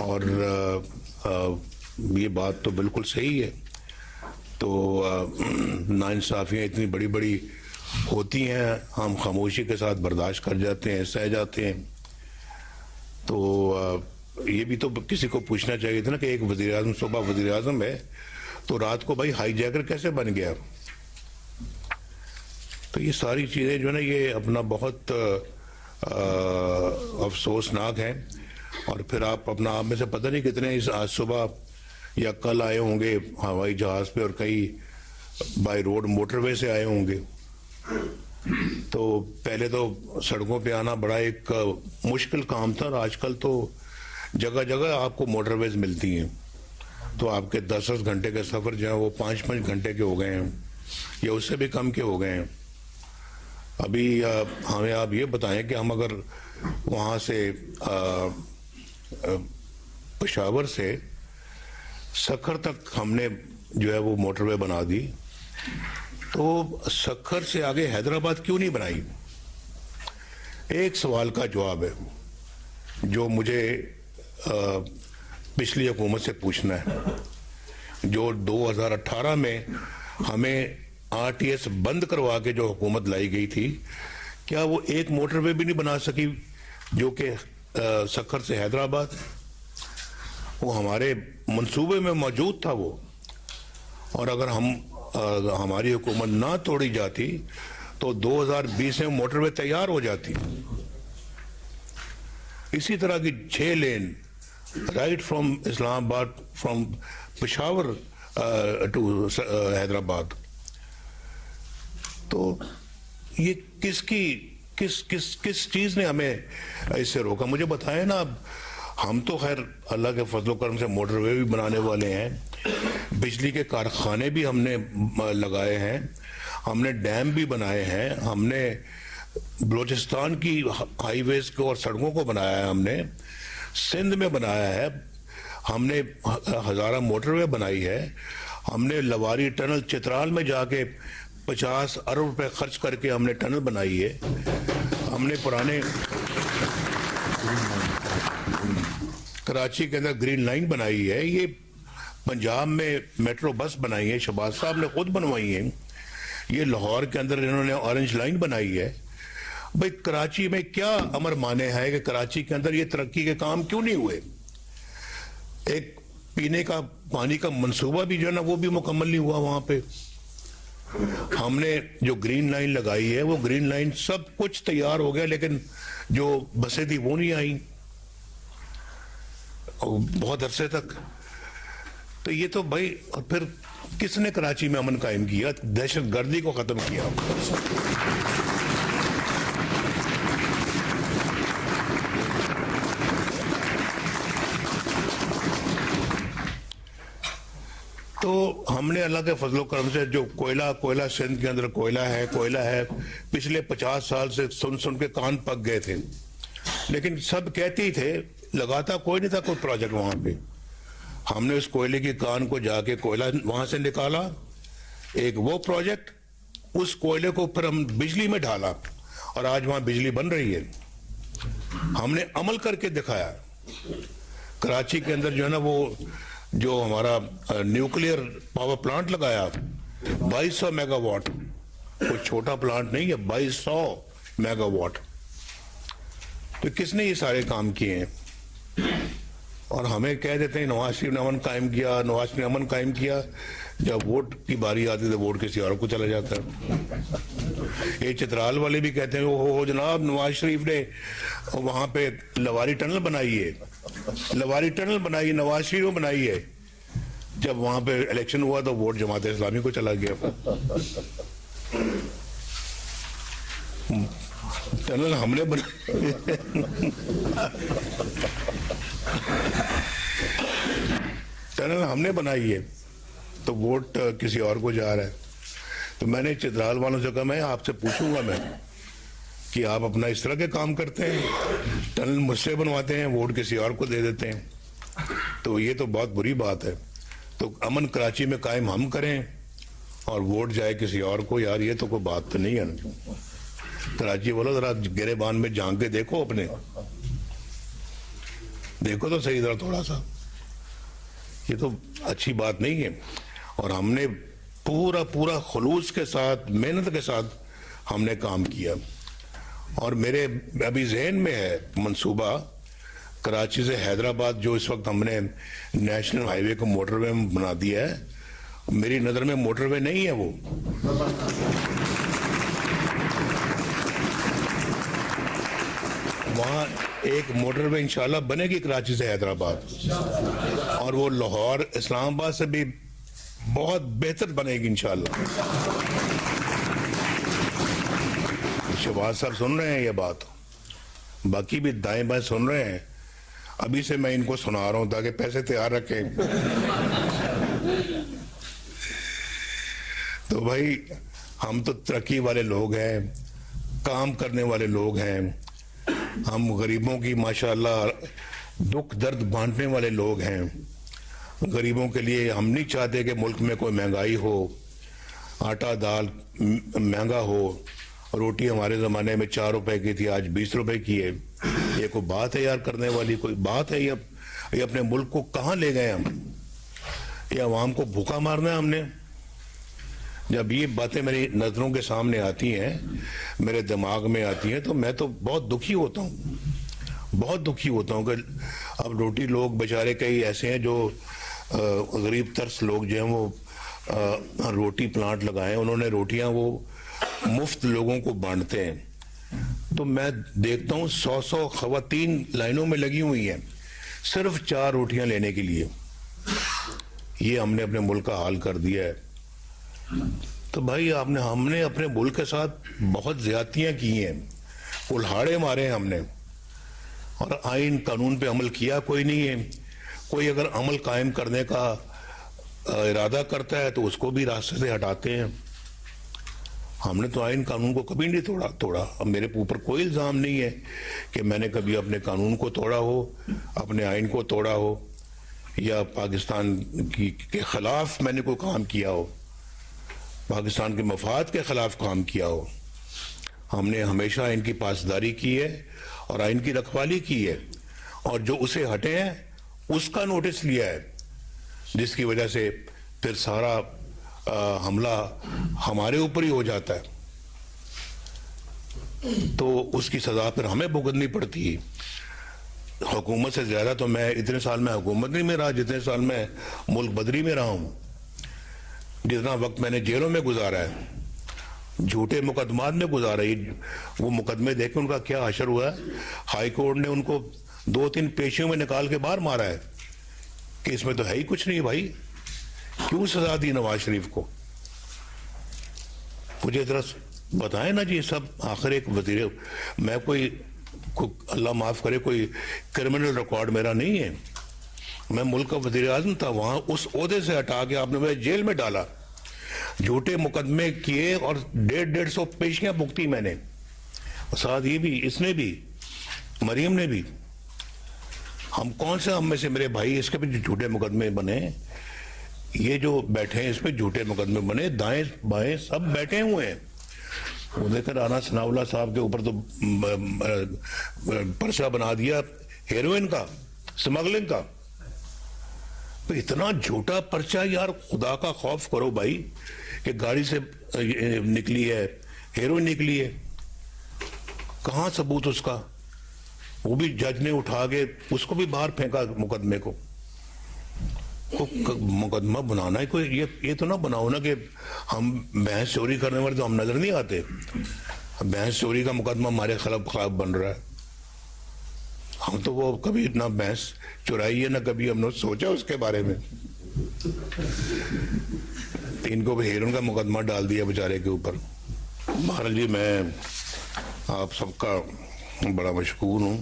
اور یہ بات تو بالکل صحیح ہے. تو ناانصافیاں اتنی بڑی بڑی ہوتی ہیں, ہم خاموشی کے ساتھ برداشت کر جاتے ہیں, سہ جاتے ہیں. تو یہ بھی تو کسی کو پوچھنا چاہیے تھا نا کہ ایک وزیر اعظم صوبہ وزیر اعظم ہے تو رات کو بھائی ہائی جیکر کیسے بن گیا؟ تو یہ ساری چیزیں جو ہے نا یہ اپنا بہت افسوسناک ہیں. اور پھر آپ اپنا آپ میں سے پتہ نہیں کتنے آج صبح یا کل آئے ہوں گے ہوائی جہاز پہ, اور کئی بائی روڈ موٹر وے سے آئے ہوں گے. تو پہلے تو سڑکوں پہ آنا بڑا ایک مشکل کام تھا, اور آج کل تو جگہ جگہ آپ کو موٹر ویز ملتی ہیں. تو آپ کے 10 گھنٹے کے سفر جو ہے وہ 5 گھنٹے کے ہو گئے ہیں, یا اس سے بھی کم کے ہو گئے ہیں. ابھی ہمیں آپ یہ بتائیں کہ ہم اگر وہاں سے پشاور سے سکھر تک ہم نے جو ہے وہ موٹر وے بنا دی, تو سکھر سے آگے حیدرآباد کیوں نہیں بنائی؟ ایک سوال کا جواب ہے جو مجھے پچھلی حکومت سے پوچھنا ہے. جو 2018 میں ہمیں RTS بند کروا کے جو حکومت لائی گئی تھی, کیا وہ ایک موٹر وے بھی نہیں بنا سکی جو کہ سکھر سے حیدرآباد؟ وہ ہمارے منصوبے میں موجود تھا وہ, اور اگر ہماری حکومت نہ توڑی جاتی تو 2020 میں موٹر وے تیار ہو جاتی. اسی طرح کی 6 لین رائٹ فرام اسلام آباد, فرام پشاور ٹو حیدرآباد. تو یہ کس چیز نے ہمیں اس سے روکا؟ مجھے بتائیں نا. اب ہم تو خیر اللہ کے فضل و کرم سے موٹر وے بھی بنانے والے ہیں, بجلی کے کارخانے بھی ہم نے لگائے ہیں, ہم نے ڈیم بھی بنائے ہیں, ہم نے بلوچستان کی ہائی ویز کو اور سڑکوں کو بنایا ہے, ہم نے سندھ میں بنایا ہے, ہم نے ہزارہ موٹر وے بنائی ہے, ہم نے لواری ٹنل چترال میں جا کے 50 ارب روپے خرچ کر کے ہم نے ٹنل بنائی ہے, ہم نے پرانے کراچی کے اندر گرین لائن بنائی ہے, یہ پنجاب میں میٹرو بس بنائی ہے, شہباز صاحب نے خود بنوائی ہیں, یہ لاہور کے اندر انہوں نے اورنج لائن بنائی ہے. بھئی کراچی میں کیا امر مانے ہے کہ کراچی کے اندر یہ ترقی کے کام کیوں نہیں ہوئے؟ ایک پینے کا پانی کا منصوبہ بھی جو ہے نا وہ بھی مکمل نہیں ہوا وہاں پہ. ہم نے جو گرین لائن لگائی ہے وہ گرین لائن سب کچھ تیار ہو گیا, لیکن جو بسیں تھی وہ نہیں آئیں بہت عرصے تک. تو یہ تو بھائی, اور پھر کس نے کراچی میں امن قائم کیا؟ دہشت گردی کو ختم کیا. تو ہم نے اللہ کے فضل و کرم سے جو کوئلہ سندھ کے اندر کوئلہ ہے, پچھلے 50 سال سے سن کے کان پک گئے تھے, لیکن سب کہتے ہی تھے, لگاتا کوئی نہیں تھا کوئی پروجیکٹ وہاں پہ. ہم نے اس کوئلے کی کان کو جا کے کوئلہ وہاں سے نکالا, ایک وہ پروجیکٹ, اس کوئلے کو پھر ہم بجلی میں ڈالا, اور آج وہاں بجلی بن رہی ہے. ہم نے عمل کر کے دکھایا. کراچی کے اندر جو ہے نا وہ جو ہمارا نیوکلیئر پاور پلانٹ لگایا 2200 میگا واٹ, کوئی چھوٹا پلانٹ نہیں ہے, 2200 میگا واٹ. تو کس نے یہ سارے کام کیے ہیں؟ اور ہمیں کہہ دیتے ہیں نواز شریف نے امن قائم کیا, نواز شریف نے امن قائم کیا. جب ووٹ کی باری آتی ہے تو ووٹ کسی اور کو چلا جاتا ہے. یہ چترال والے بھی کہتے ہیں وہ جناب نواز شریف نے وہاں پہ لواری ٹنل بنائی ہے, لواری ٹنل بنائی نواز شریف نے بنائی ہے. جب وہاں پہ الیکشن ہوا تو ووٹ جماعت اسلامی کو چلا گیا. ٹنل ہم نے ٹنل ہم نے بنائی ہے تو ووٹ کسی اور کو جا رہا ہے. تو میں نے چترال والوں سے کہا میں آپ سے پوچھوں گا میں کہ آپ اپنا اس طرح کے کام کرتے ہیں, ٹنل مجھ سے بنواتے ہیں, ووٹ کسی اور کو دے دیتے ہیں. تو یہ تو بہت بری بات ہے. تو امن کراچی میں قائم ہم کریں اور ووٹ جائے کسی اور کو, یار یہ تو کوئی بات تو نہیں ہے. کراچی والوں ذرا گریبان میں جھانک کے دیکھو اپنے, دیکھو تو صحیح ذرا تھوڑا سا, یہ تو اچھی بات نہیں ہے. اور ہم نے پورا خلوص کے ساتھ, محنت کے ساتھ ہم نے کام کیا. اور میرے ابھی ذہن میں ہے منصوبہ کراچی سے حیدرآباد جو اس وقت ہم نے نیشنل ہائی وے کو موٹر وے میں بنا دیا ہے, میری نظر میں موٹر وے نہیں ہے وہ, وہاں ایک موٹر وے انشاءاللہ بنے گی کراچی سے حیدرآباد, اور وہ لاہور اسلام آباد سے بھی بہت بہتر بنے گی انشاءاللہ. شہباز صاحب سن رہے ہیں یہ بات, باقی بھی دائیں بائیں سن رہے ہیں, ابھی سے میں ان کو سنا رہا ہوں تاکہ پیسے تیار رکھیں. تو بھائی ہم تو ترقی والے لوگ ہیں, کام کرنے والے لوگ ہیں, ہم غریبوں کی ماشاءاللہ دکھ درد بانٹنے والے لوگ ہیں. غریبوں کے لیے ہم نہیں چاہتے کہ ملک میں کوئی مہنگائی ہو, آٹا دال مہنگا ہو. روٹی ہمارے زمانے میں 4 روپے کی تھی, آج 20 روپے کی ہے. یہ کوئی بات ہے یار کرنے والی, کوئی بات ہے؟ یہ اپنے ملک کو کہاں لے گئے ہم؟ یہ عوام کو بھوکا مارنا ہے ہم نے. جب یہ باتیں میری نظروں کے سامنے آتی ہیں, میرے دماغ میں آتی ہیں, تو میں تو بہت دکھی ہوتا ہوں, بہت دکھی ہوتا ہوں کہ اب روٹی لوگ بیچارے کئی ایسے ہیں جو غریب ترس لوگ جو ہیں وہ روٹی پلانٹ لگائیں, انہوں نے روٹیاں وہ مفت لوگوں کو بانٹتے ہیں. تو میں دیکھتا ہوں 100 خواتین لائنوں میں لگی ہوئی ہیں صرف 4 روٹیاں لینے کے لیے. یہ ہم نے اپنے ملک کا حال کر دیا ہے. تو بھائی ہم نے اپنے ملک کے ساتھ بہت زیادتیاں کی ہیں, کلہاڑے مارے ہیں ہم نے, اور آئین قانون پہ عمل کیا کوئی نہیں ہے. کوئی اگر عمل قائم کرنے کا ارادہ کرتا ہے تو اس کو بھی راستے سے ہٹاتے ہیں. ہم نے تو آئین قانون کو کبھی نہیں توڑا. اب میرے اوپر کوئی الزام نہیں ہے کہ میں نے کبھی اپنے قانون کو توڑا ہو, اپنے آئین کو توڑا ہو, یا پاکستان کے خلاف میں نے کوئی کام کیا ہو, پاکستان کے مفاد کے خلاف کام کیا ہو. ہم نے ہمیشہ آئین کی پاسداری کی ہے اور آئین کی رکھوالی کی ہے, اور جو اسے ہٹے ہیں اس کا نوٹس لیا ہے, جس کی وجہ سے پھر سارا حملہ ہمارے اوپر ہی ہو جاتا ہے. تو اس کی سزا پھر ہمیں بھگتنی پڑتی ہے. حکومت سے زیادہ تو میں اتنے سال میں حکومت نہیں میں رہا جتنے سال میں ملک بدری میں رہا ہوں. جتنا وقت میں نے جیلوں میں گزارا ہے, جھوٹے مقدمات میں گزارا ہے. وہ مقدمے دیکھ کے ان کا کیا حشر ہوا ہے. ہائی کورٹ نے ان کو 2-3 پیشیوں میں نکال کے باہر مارا ہے کہ اس میں تو ہے ہی کچھ نہیں بھائی. کیوں سزا دی نواز شریف کو؟ مجھے ذرا بتائیں نا جی. سب آخر ایک وزیر, میں کوئی اللہ معاف کرے کوئی کرمنل ریکارڈ میرا نہیں ہے. میں ملک کا وزیر اعظم تھا, وہاں اس عہدے سے ہٹا کے آپ نے مجھے جیل میں ڈالا, جھوٹے مقدمے کیے اور 150 پیشیاں بھگتی میں نے. ساتھ یہ بھی, اس نے بھی, مریم نے بھی. ہم کون سے, ہم میں سے میرے بھائی اس کے بھی جھوٹے مقدمے بنے, یہ جو بیٹھے ہیں اس پہ جھوٹے مقدمے بنے, دائیں بائیں سب بیٹھے ہوئے ہیں. وہ دیکھ رانا ثناءاللہ صاحب کے اوپر تو پرچہ بنا دیا ہیروئن کا, سمگلنگ کا. تو اتنا جھوٹا پرچہ یار, خدا کا خوف کرو بھائی, کہ گاڑی سے نکلی ہے, ہیروئن نکلی ہے, کہاں ثبوت اس کا؟ وہ بھی جج نے اٹھا کے اس کو بھی باہر پھینکا مقدمے کو. مقدمہ بنانا ہے کوئی, یہ تو نہ بناؤ نا کہ ہم بھینس چوری کرنے والے تو ہم نظر نہیں آتے. بھینس چوری کا مقدمہ ہمارے خلاف بن رہا ہے. ہم تو وہ کبھی نہ بھینس چرائی ہے نہ کبھی ہم نے سوچا اس کے بارے میں. ان کو بھی ہیرون کا مقدمہ ڈال دیا بیچارے کے اوپر. بہرحال جی, میں آپ سب کا بڑا مشکور ہوں.